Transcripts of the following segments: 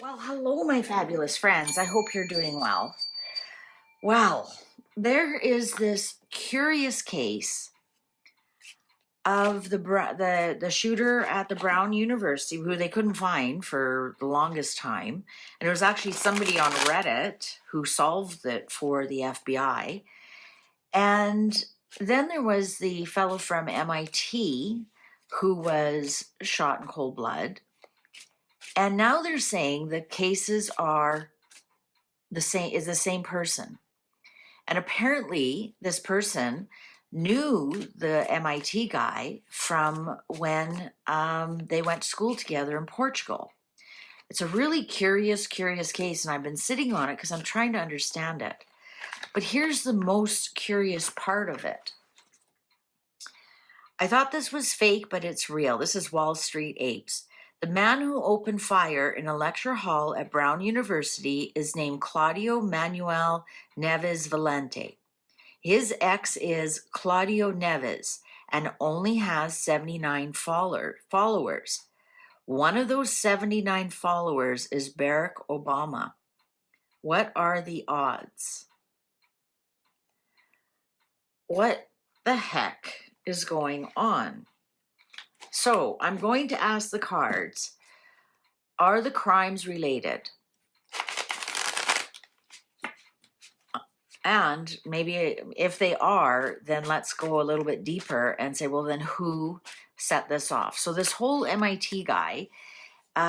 Well, hello, my fabulous friends. I hope you're doing well. Well, there is this curious case of the shooter at the Brown University who they couldn't find for the longest time, and it was actually somebody on Reddit who solved it for the FBI. And then there was the fellow from MIT who was shot in cold blood. And now they're saying the cases are the same person. And apparently this person knew the MIT guy from when they went to school together in Portugal. It's a really curious case, and I've been sitting on it because I'm trying to understand it. But here's the most curious part of it. I thought this was fake, but it's real. This is Wall Street Apes. The man who opened fire in a lecture hall at Brown University is named Claudio Manuel Neves Valente. His ex is Claudio Neves and only has 79 followers. One of those 79 followers is Barack Obama. What are the odds? What the heck is going on? So I'm going to ask the cards, are the crimes related? And maybe if they are, then let's go a little bit deeper and say, well, then who set this off? So this whole MIT guy,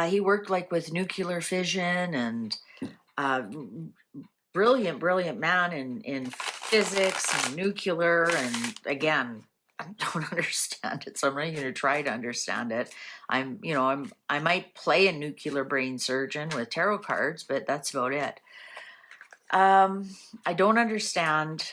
he worked like with nuclear fission and brilliant man in physics and nuclear. And again, I don't understand it, so I'm not going to try to understand it. I might play a nuclear brain surgeon with tarot cards, but that's about it. I don't understand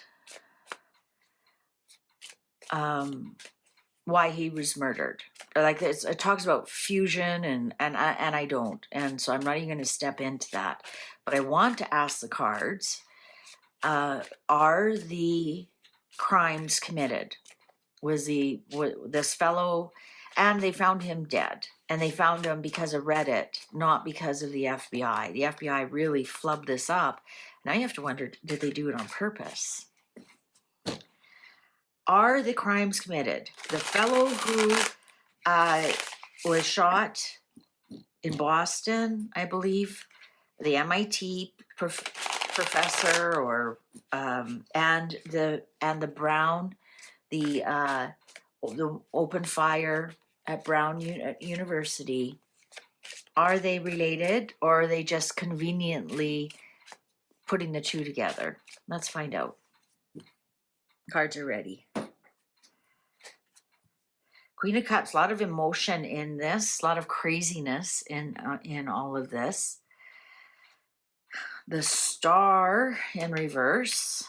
why he was murdered. Like this, it talks about fusion, and I don't, and so I'm not even going to step into that. But I want to ask the cards: are the crimes committed? Was this fellow? And they found him dead, and they found him because of Reddit, not because of the FBI. The FBI really flubbed this up. Now you have to wonder, did they do it on purpose? Are the crimes committed? The fellow who was shot in Boston, I believe, the MIT professor, or and the Brown, the open fire at Brown University. Are they related, or are they just conveniently putting the two together? Let's find out. Cards are ready. Queen of Cups, a lot of emotion in this, a lot of craziness in all of this. The Star in reverse.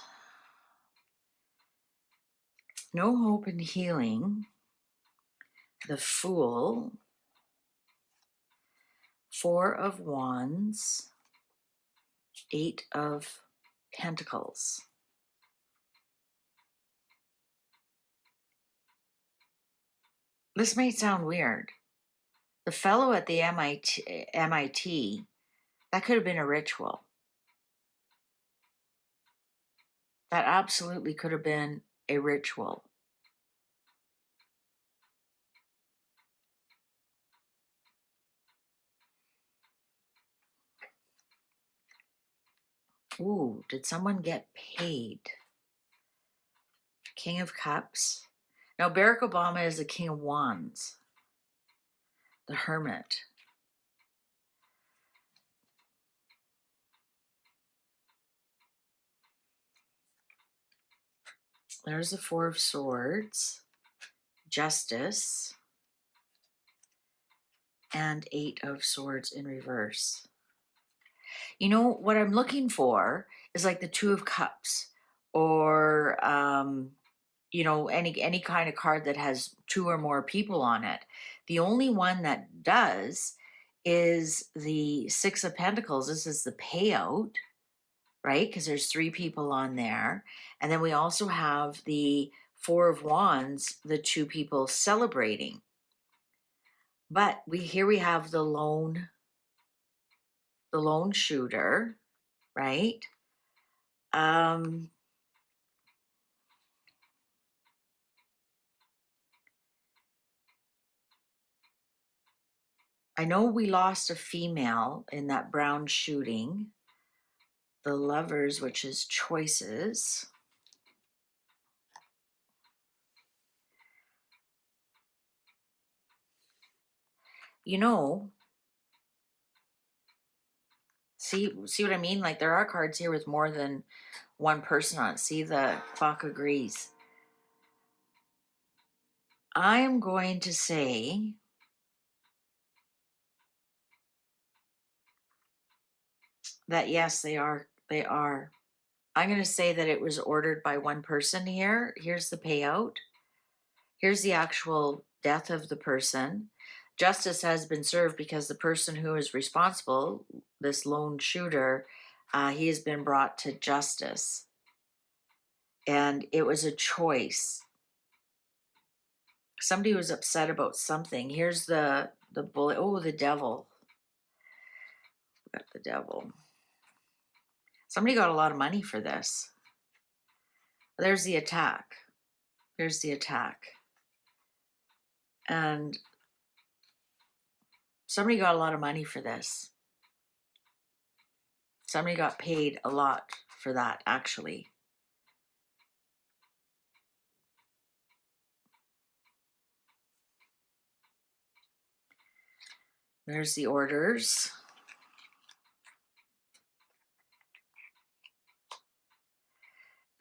No hope in healing. The Fool. Four of Wands. Eight of Pentacles. This might sound weird. The fellow at the MIT, that could have been a ritual. That absolutely could have been a ritual. Ooh, did someone get paid? King of Cups. Now, Barack Obama is the King of Wands. The Hermit. There's the Four of Swords. Justice. And Eight of Swords in reverse. You know, what I'm looking for is like the Two of Cups, or any kind of card that has two or more people on it. The only one that does is the Six of Pentacles. This is the payout, right? Because there's three people on there. And then we also have the Four of Wands, the two people celebrating. But here we have the lone the lone shooter, right? I know we lost a female in that Brown shooting. The lovers, which is choices. You know, see what I mean? Like there are cards here with more than one person on it. See, the clock agrees. I am going to say that yes, they are. They are. I'm going to say that it was ordered by one person here. Here's the payout. Here's the actual death of the person. Justice has been served because the person who is responsible, this lone shooter, he has been brought to justice. And it was a choice. Somebody was upset about something. Here's the bullet. Oh, the devil. We got the devil. Somebody got a lot of money for this. There's the attack. There's the attack. And somebody got a lot of money for this. Somebody got paid a lot for that, actually. There's the orders.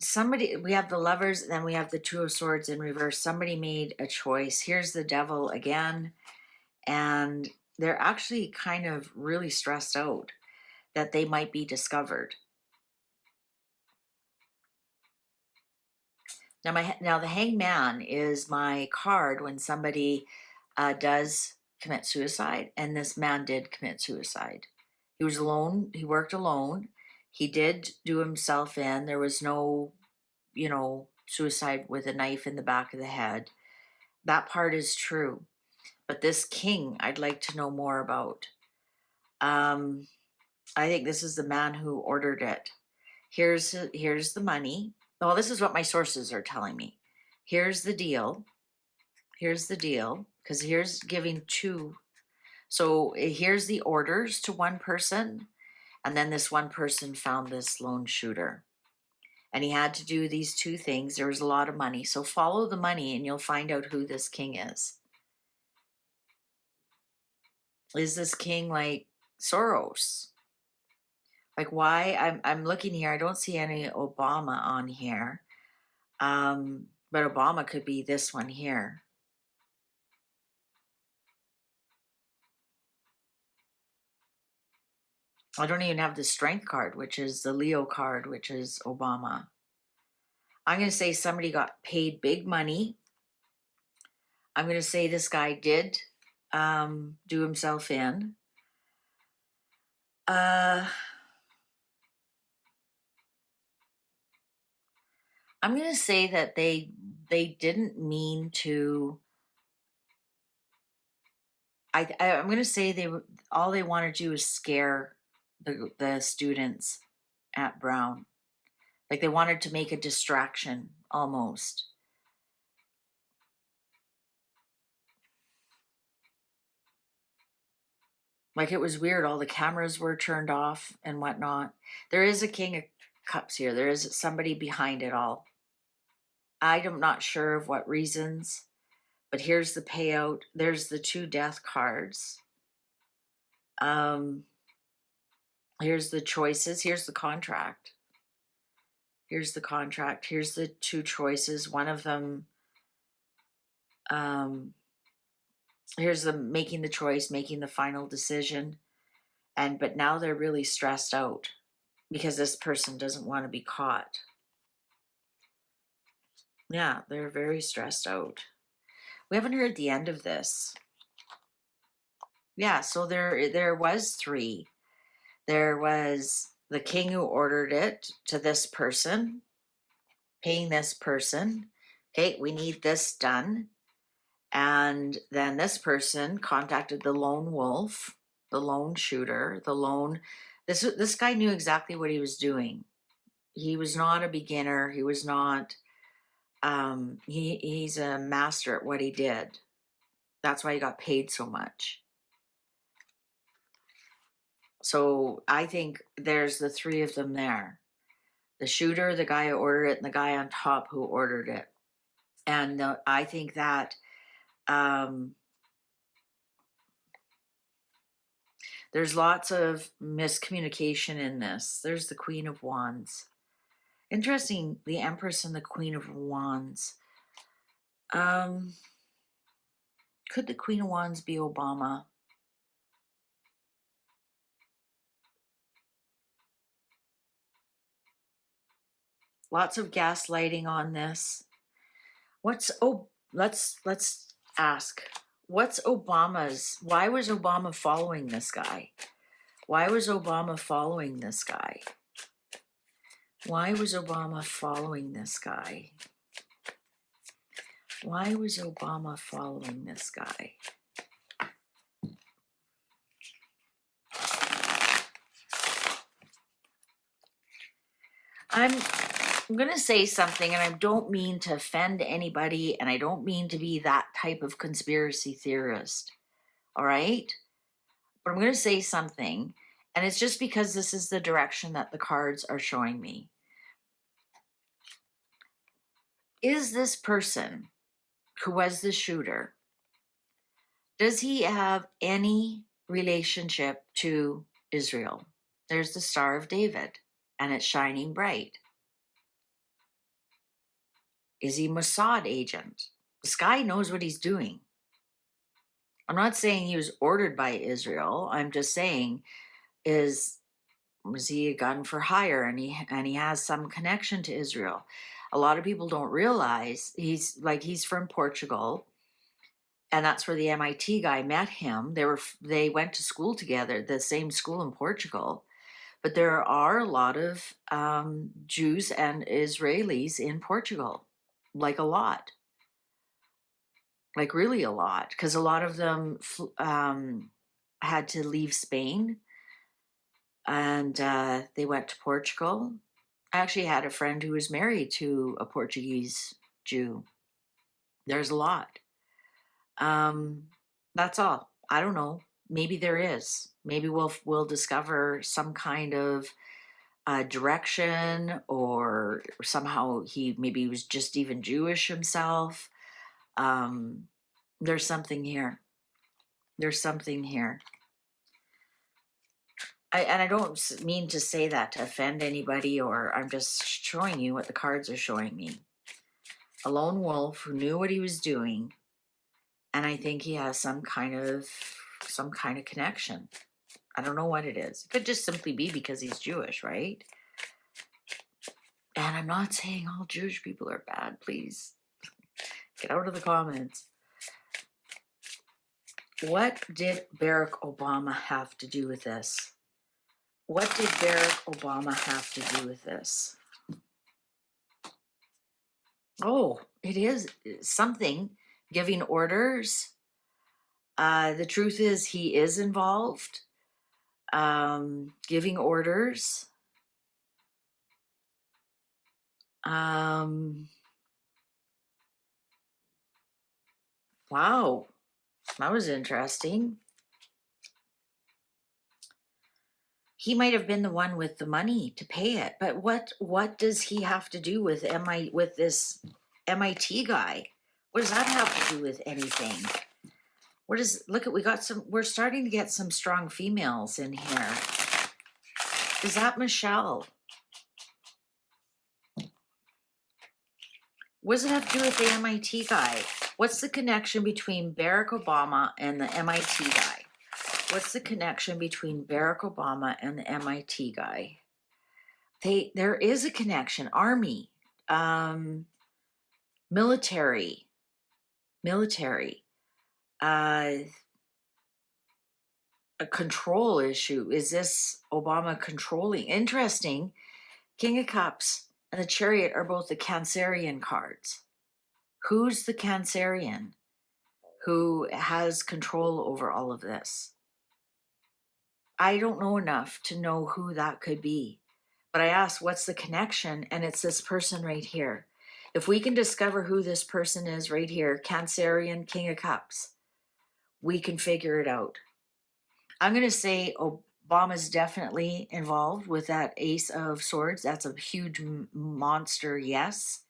Somebody, we have the lovers, and then we have the Two of Swords in reverse. Somebody made a choice. Here's the devil again. And they're actually kind of really stressed out that they might be discovered. Now the hangman is my card when somebody does commit suicide, and this man did commit suicide. He was alone. He worked alone. He did do himself in. There was no, suicide with a knife in the back of the head. That part is true. But this king, I'd like to know more about. I think this is the man who ordered it. Here's the money. Well, this is what my sources are telling me. Here's the deal. Here's the deal. Because here's giving two. So here's the orders to one person. And then this one person found this lone shooter. And he had to do these two things. There was a lot of money. So follow the money and you'll find out who this king is. Is this king like Soros? Like why? I'm looking here. I don't see any Obama on here. But Obama could be this one here. I don't even have the strength card, which is the Leo card, which is Obama. I'm going to say somebody got paid big money. I'm going to say this guy did do himself in. I'm going to say that they didn't mean to. I'm going to say all they want to do is scare the students at Brown. Like they wanted to make a distraction almost. Like it was weird. All the cameras were turned off and whatnot. There is a King of Cups here. There is somebody behind it all. I'm not sure of what reasons, but here's the payout. There's the two death cards. Here's the choices. Here's the contract. Here's the contract. Here's the two choices. One of them, here's the making the choice, making the final decision. But now they're really stressed out because this person doesn't want to be caught. Yeah, they're very stressed out. We haven't heard the end of this. Yeah, so there was three. There was the king who ordered it to this person, paying this person. Okay, we need this done. And then this person contacted the lone wolf. the lone shooter, this guy knew exactly what he was doing. He was not a beginner. He was not, he's a master at what he did. That's why he got paid so much. So I think there's the three of them there. The shooter, the guy who ordered it, and the guy on top who ordered it. And I think that there's lots of miscommunication in this. There's the Queen of Wands. Interesting, the Empress and the Queen of Wands. Could the Queen of Wands be Obama? Lots of gaslighting on this. Let's ask. Why was Obama following this guy? Why was Obama following this guy? Why was Obama following this guy? Why was Obama following this guy? I'm going to say something, and I don't mean to offend anybody, and I don't mean to be that type of conspiracy theorist, all right? But I'm going to say something, and it's just because this is the direction that the cards are showing me. Is this person who was the shooter, does he have any relationship to Israel? There's the Star of David, and it's shining bright. Is he Mossad agent? This guy knows what he's doing. I'm not saying he was ordered by Israel. I'm just saying, was he a gun for hire, and he has some connection to Israel? A lot of people don't realize he's from Portugal, and that's where the MIT guy met him. They went to school together, the same school in Portugal. But there are a lot of Jews and Israelis in Portugal, like a lot. Like really a lot, because a lot of them had to leave Spain, and they went to Portugal. I actually had a friend who was married to a Portuguese Jew. There's a lot. That's all. I don't know. Maybe there is. Maybe we'll discover some kind of direction, or somehow he was just even Jewish himself. There's something here. There's something here. I don't mean to say that to offend anybody, or I'm just showing you what the cards are showing me. A lone wolf who knew what he was doing, and I think he has some kind of connection. I don't know what it is. It could just simply be because he's Jewish, right? And I'm not saying all Jewish people are bad, please. Get out of the comments. What did Barack Obama have to do with this? What did Barack Obama have to do with this? Oh, it is something. Giving orders. The truth is he is involved. Giving orders. Wow, that was interesting. He might have been the one with the money to pay it, but what does he have to do with this MIT guy? What does that have to do with anything? We're starting to get some strong females in here. Is that Michelle? What does it have to do with the MIT guy? What's the connection between Barack Obama and the MIT guy? What's the connection between Barack Obama and the MIT guy? There is a connection. Army, military, a control issue. Is this Obama controlling? Interesting. King of Cups and the Chariot are both the Cancerian cards. Who's the Cancerian who has control over all of this? I don't know enough to know who that could be. But I asked, what's the connection? And it's this person right here. If we can discover who this person is right here, Cancerian King of Cups, we can figure it out. I'm going to say Obama's definitely involved with that Ace of Swords. That's a huge monster, yes.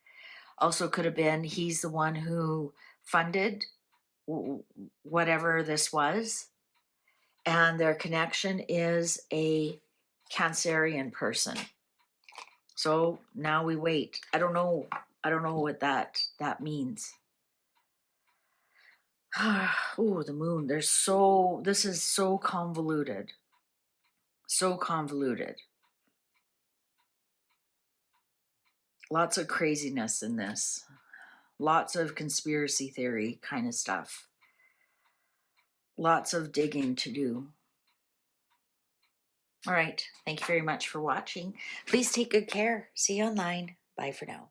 Also could have been he's the one who funded whatever this was. And their connection is a Cancerian person. So now we wait. I don't know what that means. Oh, the moon. This is so convoluted. So convoluted. Lots of craziness in this. Lots of conspiracy theory kind of stuff. Lots of digging to do. All right. Thank you very much for watching. Please take good care. See you online. Bye for now.